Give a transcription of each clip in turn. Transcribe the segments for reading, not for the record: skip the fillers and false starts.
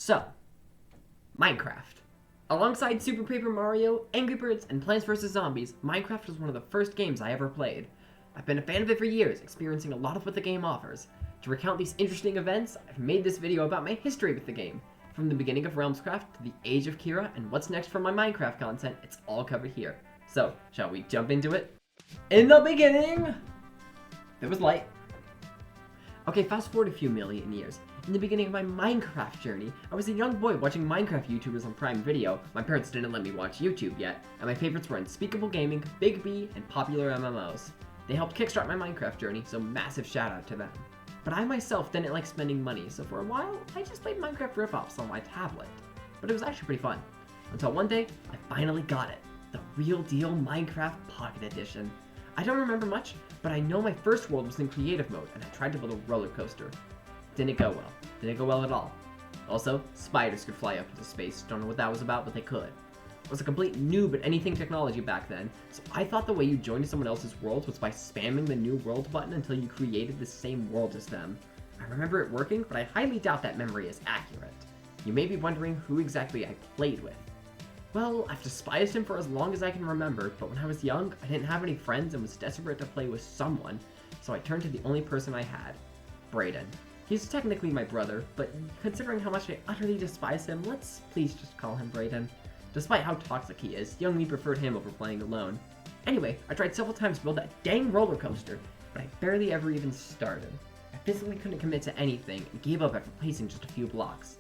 So, Minecraft. Alongside Super Paper Mario, Angry Birds, and Plants vs. Zombies, Minecraft was one of the first games I ever played. I've been a fan of it for years, experiencing a lot of what the game offers. To recount these interesting events, I've made this video about my history with the game. From the beginning of Realmscraft to the age of Kira and what's next for my Minecraft content, it's all covered here. So, shall we jump into it? In the beginning, there was light. Okay, fast forward a few million years. In the beginning of my Minecraft journey, I was a young boy watching Minecraft YouTubers on Prime Video. My parents didn't let me watch YouTube yet, and my favorites were Unspeakable Gaming, Big B, and popular MMOs. They helped kickstart my Minecraft journey, so massive shout out to them. But I myself didn't like spending money, so for a while, I just played Minecraft rip-offs on my tablet. But it was actually pretty fun. Until one day, I finally got it. The real deal Minecraft Pocket Edition. I don't remember much, but I know my first world was in creative mode, and I tried to build a roller coaster. Didn't go well. Didn't go well at all. Also, spiders could fly up into space. Don't know what that was about, but they could. I was a complete noob at anything technology back then, so I thought the way you joined someone else's world was by spamming the new world button until you created the same world as them. I remember it working, but I highly doubt that memory is accurate. You may be wondering who exactly I played with. Well, I've despised him for as long as I can remember, but when I was young, I didn't have any friends and was desperate to play with someone, so I turned to the only person I had, Brayden. He's technically my brother, but considering how much I utterly despise him, let's please just call him Brayden. Despite how toxic he is, young me preferred him over playing alone. Anyway, I tried several times to build that dang roller coaster, but I barely ever even started. I physically couldn't commit to anything and gave up after placing just a few blocks.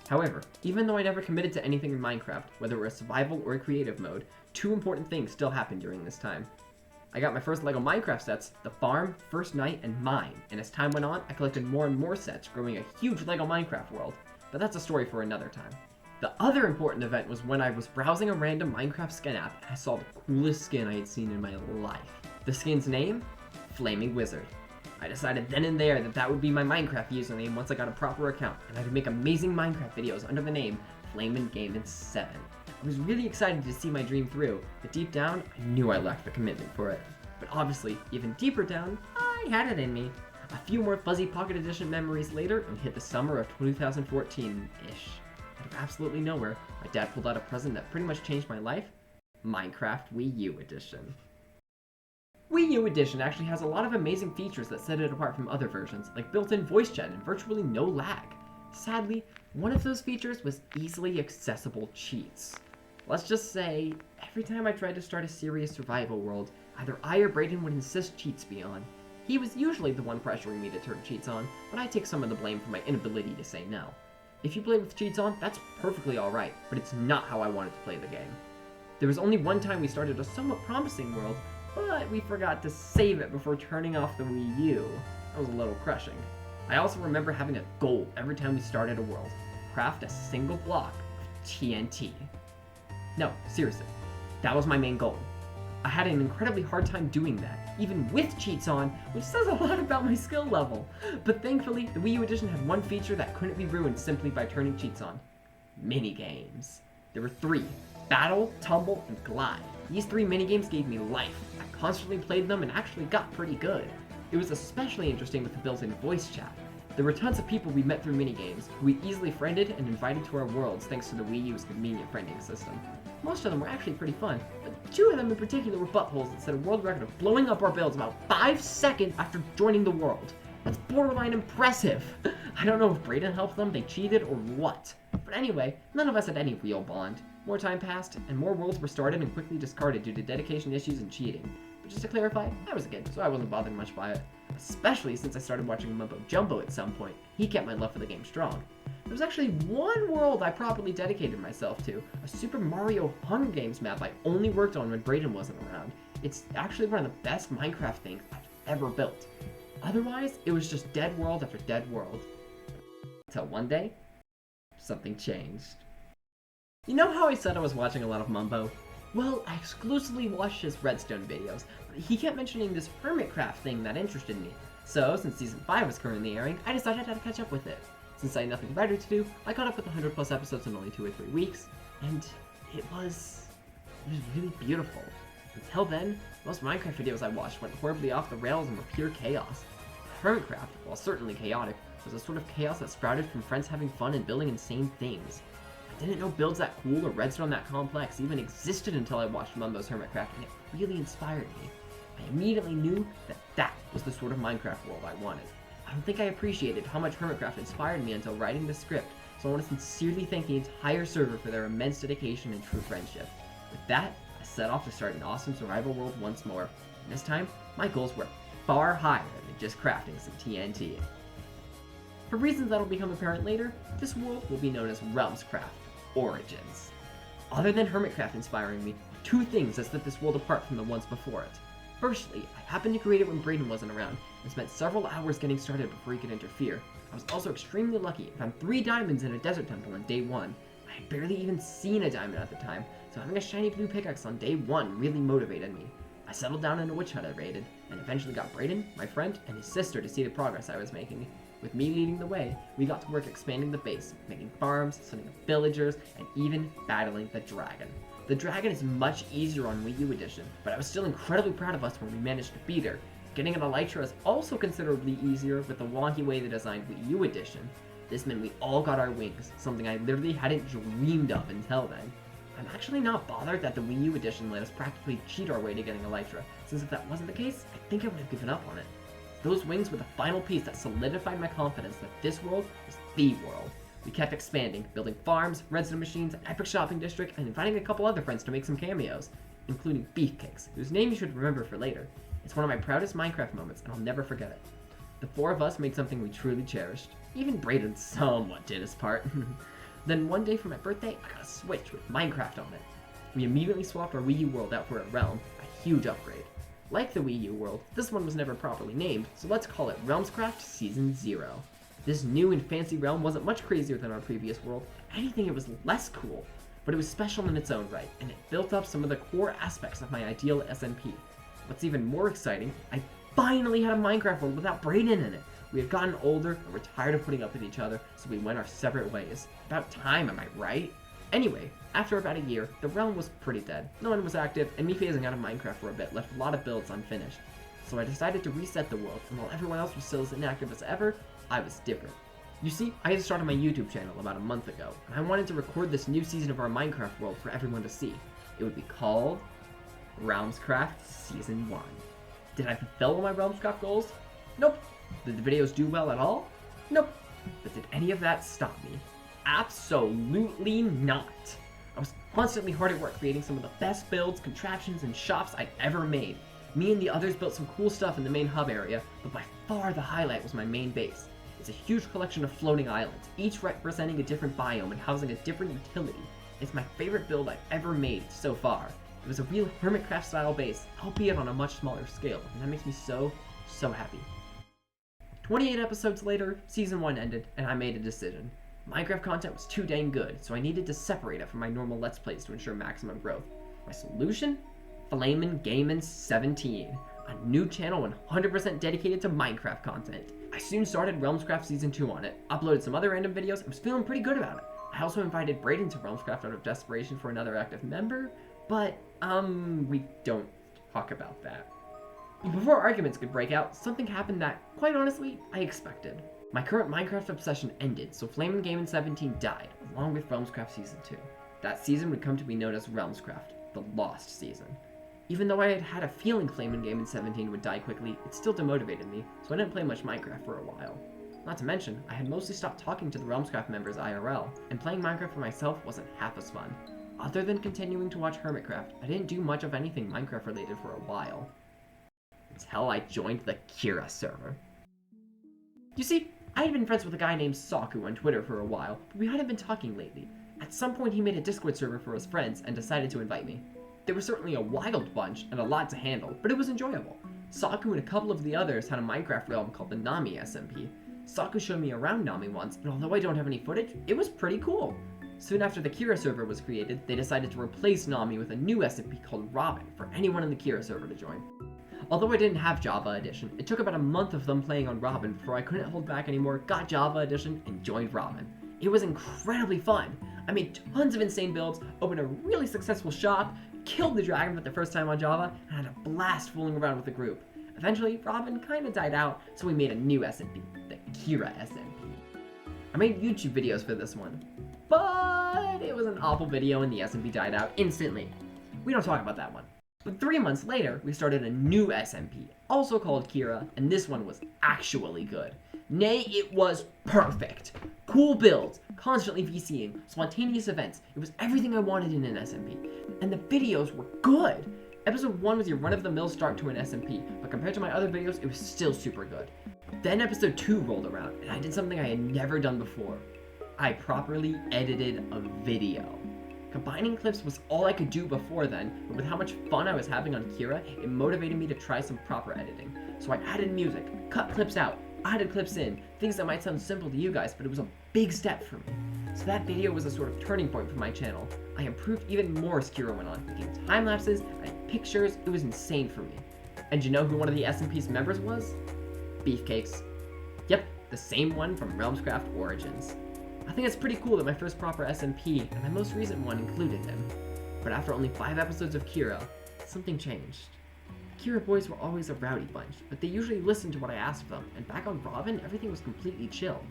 However, even though I never committed to anything in Minecraft, whether it was survival or creative mode, two important things still happened during this time. I got my first LEGO Minecraft sets, the farm, first night, and mine, and as time went on, I collected more and more sets, growing a huge LEGO Minecraft world, but that's a story for another time. The other important event was when I was browsing a random Minecraft skin app and I saw the coolest skin I had seen in my life. The skin's name? Flaming Wizard. I decided then and there that that would be my Minecraft username once I got a proper account, and I could make amazing Minecraft videos under the name Flamin' Gamin' 7. I was really excited to see my dream through, but deep down, I knew I lacked the commitment for it. But obviously, even deeper down, I had it in me. A few more fuzzy Pocket Edition memories later, and we hit the summer of 2014-ish. Out of absolutely nowhere, my dad pulled out a present that pretty much changed my life, Minecraft Wiiu Edition. Wiiu Edition actually has a lot of amazing features that set it apart from other versions, like built-in voice chat and virtually no lag. Sadly, one of those features was easily accessible cheats. Let's just say, every time I tried to start a serious survival world, either I or Brayden would insist cheats be on. He was usually the one pressuring me to turn cheats on, but I take some of the blame for my inability to say no. If you play with cheats on, that's perfectly alright, but it's not how I wanted to play the game. There was only one time we started a somewhat promising world, but we forgot to save it before turning off the Wii U. That was a little crushing. I also remember having a goal every time we started a world. Craft a single block of TNT. No, seriously, that was my main goal. I had an incredibly hard time doing that, even with cheats on, which says a lot about my skill level. But thankfully, the Wii U Edition had one feature that couldn't be ruined simply by turning cheats on. Minigames. There were three: Battle, Tumble, and Glide. These three minigames gave me life. I constantly played them and actually got pretty good. It was especially interesting with the built-in voice chat. There were tons of people we met through minigames, who we easily friended and invited to our worlds thanks to the Wii U's convenient friending system. Most of them were actually pretty fun, but two of them in particular were buttholes that set a world record of blowing up our builds about 5 seconds after joining the world. That's borderline impressive. I don't know if Brayden helped them, they cheated, or what. But anyway, none of us had any real bond. More time passed, and more worlds were started and quickly discarded due to dedication issues and cheating. But just to clarify, I was a kid, so I wasn't bothered much by it. Especially since I started watching Mumbo Jumbo at some point. He kept my love for the game strong. There was actually one world I properly dedicated myself to, a Super Mario Hunger Games map I only worked on when Brayden wasn't around. It's actually one of the best Minecraft things I've ever built. Otherwise, it was just dead world after dead world. Until one day, something changed. You know how I said I was watching a lot of Mumbo? Well, I exclusively watched his Redstone videos, but he kept mentioning this Hermitcraft thing that interested me. So, since Season 5 was currently airing, I decided I had to catch up with it. Since I had nothing better to do, I caught up with 100 plus episodes in only 2 or 3 weeks, and it was really beautiful. Until then, most Minecraft videos I watched went horribly off the rails and were pure chaos. Hermitcraft, while certainly chaotic, was a sort of chaos that sprouted from friends having fun and building insane things. I didn't know builds that cool or redstone that complex even existed until I watched Mumbo's Hermitcraft, and it really inspired me. I immediately knew that that was the sort of Minecraft world I wanted. I don't think I appreciated how much Hermitcraft inspired me until writing the script, so I want to sincerely thank the entire server for their immense dedication and true friendship. With that, I set off to start an awesome survival world once more, and this time, my goals were far higher than just crafting some TNT. For reasons that'll become apparent later, this world will be known as Realmscraft Origins. Other than Hermitcraft inspiring me, two things that set this world apart from the ones before it. Firstly, I happened to create it when Brayden wasn't around, and spent several hours getting started before he could interfere. I was also extremely lucky and found 3 diamonds in a desert temple on day 1. I had barely even seen a diamond at the time, so having a shiny blue pickaxe on day 1 really motivated me. I settled down in a witch hut I raided, and eventually got Brayden, my friend, and his sister to see the progress I was making. With me leading the way, we got to work expanding the base, making farms, setting up villagers, and even battling the dragon. The dragon is much easier on Wiiu Edition, but I was still incredibly proud of us when we managed to beat her. Getting an elytra is also considerably easier with the wonky way they designed Wiiu Edition. This meant we all got our wings, something I literally hadn't dreamed of until then. I'm actually not bothered that the Wiiu Edition let us practically cheat our way to getting elytra, since if that wasn't the case, I think I would have given up on it. Those wings were the final piece that solidified my confidence that this world was the world. We kept expanding, building farms, redstone machines, an epic shopping district, and inviting a couple other friends to make some cameos, including Beefcakes, whose name you should remember for later. It's one of my proudest Minecraft moments, and I'll never forget it. The 4 of us made something we truly cherished. Even Brayden somewhat did his part. Then one day for my birthday, I got a Switch with Minecraft on it. We immediately swapped our Wii U world out for a Realm, a huge upgrade. Like the Wii U world, this one was never properly named, so let's call it Realmscraft Season 0. This new and fancy realm wasn't much crazier than our previous world. If anything, it was less cool, but it was special in its own right, and it built up some of the core aspects of my ideal SMP. What's even more exciting, I finally had a Minecraft world without Brayden in it. We had gotten older and were tired of putting up with each other, so we went our separate ways. About time, am I right? Anyway, after about a year, the realm was pretty dead. No one was active, and me phasing out of Minecraft for a bit left a lot of builds unfinished. So I decided to reset the world, and while everyone else was still as inactive as ever, I was different. You see, I had started my YouTube channel about a month ago, and I wanted to record this new season of our Minecraft world for everyone to see. It would be called Realmscraft Season 1. Did I fulfill all my Realmscraft goals? Nope. Did the videos do well at all? Nope. But did any of that stop me? Absolutely not. I was constantly hard at work creating some of the best builds, contraptions, and shops I'd ever made. Me and the others built some cool stuff in the main hub area, but by far the highlight was my main base. It's a huge collection of floating islands, each representing a different biome and housing a different utility. It's my favorite build I've ever made so far. It was a real Hermitcraft style base, albeit on a much smaller scale, and that makes me so happy. 28 episodes later, Season 1 ended, and I made a decision. Minecraft content was too dang good, so I needed to separate it from my normal Let's Plays to ensure maximum growth. My solution? Flamin' Gamin' 17, a new channel 100% dedicated to Minecraft content. I soon started Realmscraft Season 2 on it, uploaded some other random videos, and was feeling pretty good about it. I also invited Brayden to Realmscraft out of desperation for another active member, but, we don't talk about that. Before arguments could break out, something happened that, quite honestly, I expected. My current Minecraft obsession ended, so Flamin' Gamin' 17 died, along with Realmscraft Season 2. That season would come to be known as Realmscraft, the Lost Season. Even though I had had a feeling Flamin' Gamin' 17 would die quickly, it still demotivated me, so I didn't play much Minecraft for a while. Not to mention, I had mostly stopped talking to the Realmscraft members IRL, and playing Minecraft for myself wasn't half as fun. Other than continuing to watch Hermitcraft, I didn't do much of anything Minecraft related for a while. Until I joined the Kira server. You see, I had been friends with a guy named Saku on Twitter for a while, but we hadn't been talking lately. At some point he made a Discord server for his friends and decided to invite me. They were certainly a wild bunch and a lot to handle, but it was enjoyable. Saku and a couple of the others had a Minecraft realm called the Nami SMP. Saku showed me around Nami once, and although I don't have any footage, it was pretty cool. Soon after the Kira server was created, they decided to replace Nami with a new SMP called Robin for anyone in the Kira server to join. Although I didn't have Java Edition, it took about a month of them playing on Robin before I couldn't hold back anymore, got Java Edition, and joined Robin. It was incredibly fun. I made tons of insane builds, opened a really successful shop, killed the dragon for the first time on Java, and had a blast fooling around with the group. Eventually, Robin kinda died out, so we made a new SMP, the Kira SMP. I made YouTube videos for this one, but it was an awful video and the SMP died out instantly. We don't talk about that one. But 3 months later, we started a new SMP, also called Kira, and this one was actually good. Nay, it was perfect. Cool builds, constantly VCing, spontaneous events. It was everything I wanted in an SMP. And the videos were good. Episode 1 was your run-of-the-mill start to an SMP, but compared to my other videos, it was still super good. Then episode 2 rolled around, and I did something I had never done before. I properly edited a video. Combining clips was all I could do before then, but with how much fun I was having on Kira, it motivated me to try some proper editing. So I added music, cut clips out, added clips in, things that might sound simple to you guys, but it was a big step for me. So that video was a sort of turning point for my channel. I improved even more as Kira went on, making time lapses, and pictures. It was insane for me. And you know who one of the SMP's members was? Beefcakes. Yep, the same one from Realmscraft Origins. I think it's pretty cool that my first proper SMP and my most recent one included him. But after only 5 episodes of Kira, something changed. Kira boys were always a rowdy bunch, but they usually listened to what I asked of them, and back on Robin, everything was completely chill.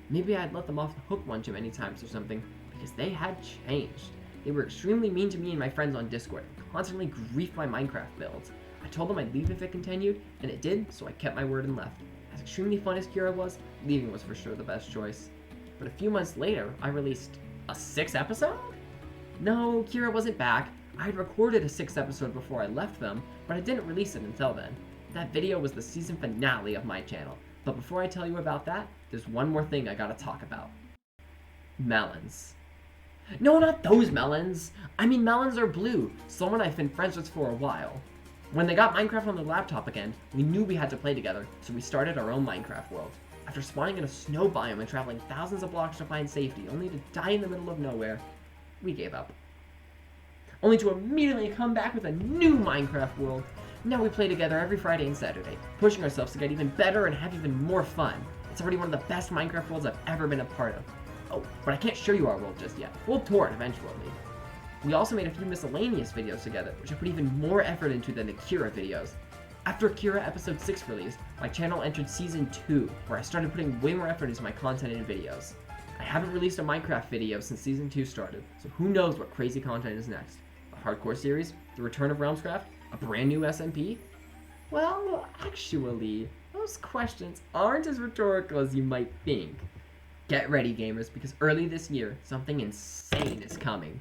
Maybe I had let them off the hook one too many times or something, because they had changed. They were extremely mean to me and my friends on Discord, and constantly griefed my Minecraft builds. I told them I'd leave if it continued, and it did, so I kept my word and left. As extremely fun as Kira was, leaving was for sure the best choice. But a few months later, I released a 6th episode? No, Kira wasn't back. I had recorded a 6th episode before I left them, but I didn't release it until then. That video was the season finale of my channel. But before I tell you about that, there's one more thing I gotta talk about. Melons. No, not those melons! I mean Melonsareblue, someone I've been friends with for a while. When they got Minecraft on their laptop again, we knew we had to play together, so we started our own Minecraft world. After spawning in a snow biome and traveling thousands of blocks to find safety, only to die in the middle of nowhere, we gave up. Only to immediately come back with a new Minecraft world. Now we play together every Friday and Saturday, pushing ourselves to get even better and have even more fun. It's already one of the best Minecraft worlds I've ever been a part of. Oh, but I can't show you our world just yet. We'll tour it eventually. We also made a few miscellaneous videos together, which I put even more effort into than the Kira videos. After Kira episode 6 released, my channel entered season 2, where I started putting way more effort into my content and videos. I haven't released a Minecraft video since season 2 started, so who knows what crazy content is next. A hardcore series, the return of Realmscraft, a brand new SMP? Well, actually, those questions aren't as rhetorical as you might think. Get ready, gamers, because early this year, something insane is coming.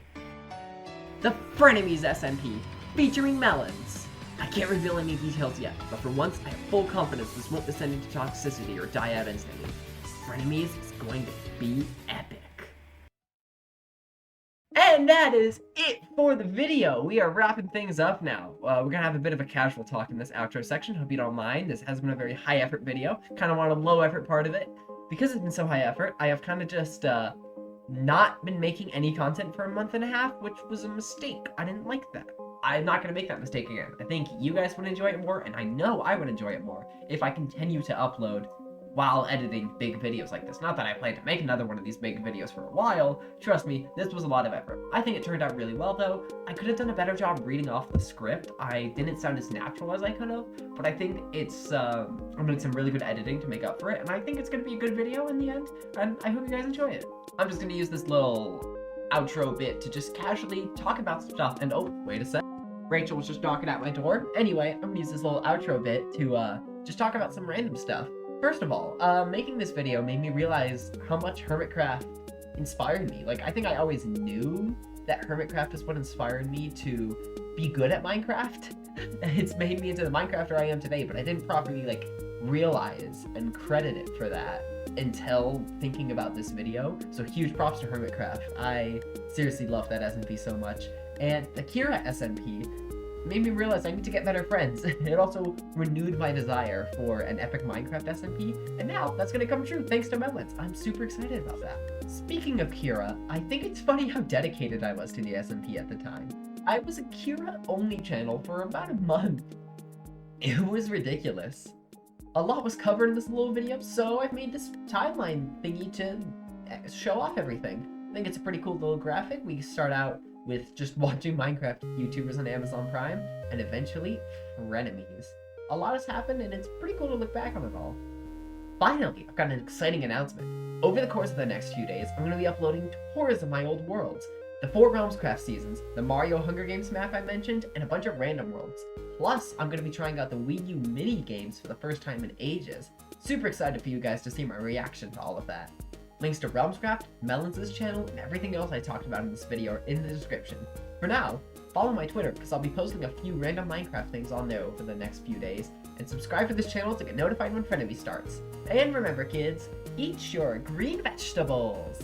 The Frenemies SMP, featuring melons. I can't reveal any details yet, but for once, I have full confidence this won't descend into toxicity or die out instantly. Frenemies is going to be epic. And that is it for the video. We are wrapping things up now. We're gonna have a bit of a casual talk in this outro section. Hope you don't mind. This has been a very high effort video. Kind of want a low effort part of it. Because it's been so high effort, I have kind of just not been making any content for a month and a half, which was a mistake. I didn't like that. I'm not going to make that mistake again. I think you guys would enjoy it more, and I know I would enjoy it more if I continue to upload while editing big videos like this. Not that I plan to make another one of these big videos for a while. Trust me, this was a lot of effort. I think it turned out really well, though. I could have done a better job reading off the script. I didn't sound as natural as I could have, but I think it's, I'm doing some really good editing to make up for it, and I think it's going to be a good video in the end, and I hope you guys enjoy it. I'm just going to use this little outro bit to just casually talk about stuff, and oh, wait a sec. Rachel was just knocking at my door. Anyway, I'm gonna use this little outro bit to just talk about some random stuff. First of all, making this video made me realize how much Hermitcraft inspired me. Like, I think I always knew that Hermitcraft is what inspired me to be good at Minecraft. It's made me into the Minecrafter I am today, but I didn't properly, like, realize and credit it for that until thinking about this video. So huge props to Hermitcraft. I seriously love that SMP so much. And the Kira SMP made me realize I need to get better friends. It also renewed my desire for an epic Minecraft SMP, and now that's gonna come true thanks to Melons. I'm super excited about that. Speaking of Kira, I think it's funny how dedicated I was to the SMP at the time. I was a Kira-only channel for about a month. It was ridiculous. A lot was covered in this little video, so I've made this timeline thingy to show off everything. I think it's a pretty cool little graphic. We start out with just watching Minecraft YouTubers on Amazon Prime, and eventually, frenemies. A lot has happened, and it's pretty cool to look back on it all. Finally, I've got an exciting announcement. Over the course of the next few days, I'm going to be uploading tours of my old worlds. The 4 Realmscraft seasons, the Mario Hunger Games map I mentioned, and a bunch of random worlds. Plus, I'm going to be trying out the Wiiu mini games for the first time in ages. Super excited for you guys to see my reaction to all of that. Links to Realmscraft, Melons' channel, and everything else I talked about in this video are in the description. For now, follow my Twitter because I'll be posting a few random Minecraft things on there over the next few days, and subscribe to this channel to get notified when Frenemy starts. And remember kids, eat your green vegetables!